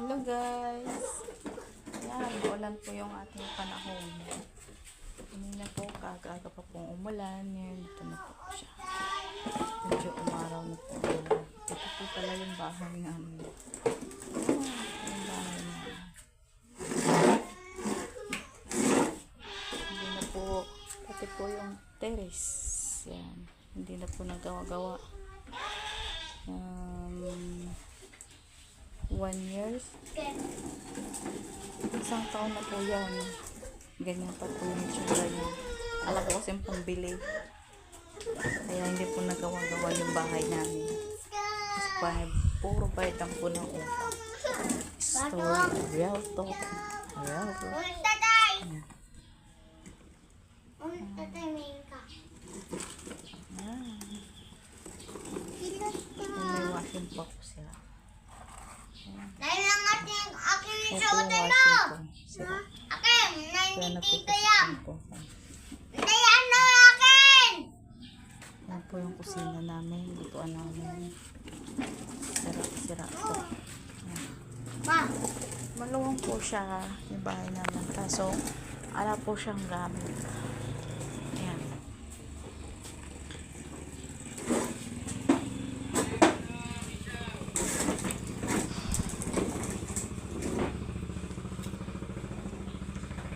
Hello guys! Ayan, ulan po yung ating panahon. Kanina po, kaaga pa pong umulan. Ngayon, dito na po siya. Medyo umaraw na po. Ito po pala yung bahay namin. Yung bahay namin. Hindi na po, pati po yung terrace. Yan. Hindi na po nagawa-gawa. 1 year. Isang taon na po yan. Ganyan pa po yung tsura niya. Alam ko kasi pambili. Kaya hindi po nagawa-gawa yung bahay namin. Kasi puro bayad lang po ng utang. Story, real talk. Real talk. May washing po ako sila. Dahil lang ating akin yung Ito yung suotin mo. washing po sila. Akin, Kaya nandito yan. nagpupusin po. Hindi ano akin. Yan po yung kusina namin. Lutuan namin. Sira po. Yan. Ma, Maluwang po siya yung bahay namin. Kaso, ala po siyang gamit. Ayan.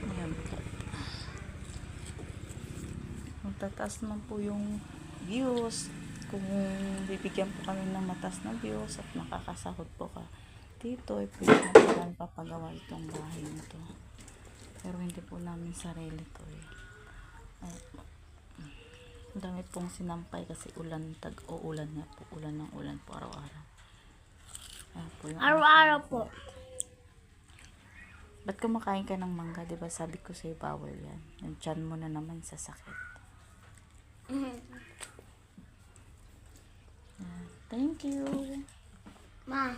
Ayan. Tataas naman po yung views. Kung bibigyan po kami ng mataas na views at makakasahod po ka dito, pwede na po namin papagawa itong bahay nito. Pero hindi po namin sarili to eh. Ang dami pong sinampay kasi ulan, tag-uulan nga po. Ulan ng ulan po araw-araw. araw-araw po. Ba't kumakain ka ng mangga? Diba sabi ko sa'yo bawal yan. Yung tiyan mo na naman sa sakit. Thank you. Ma,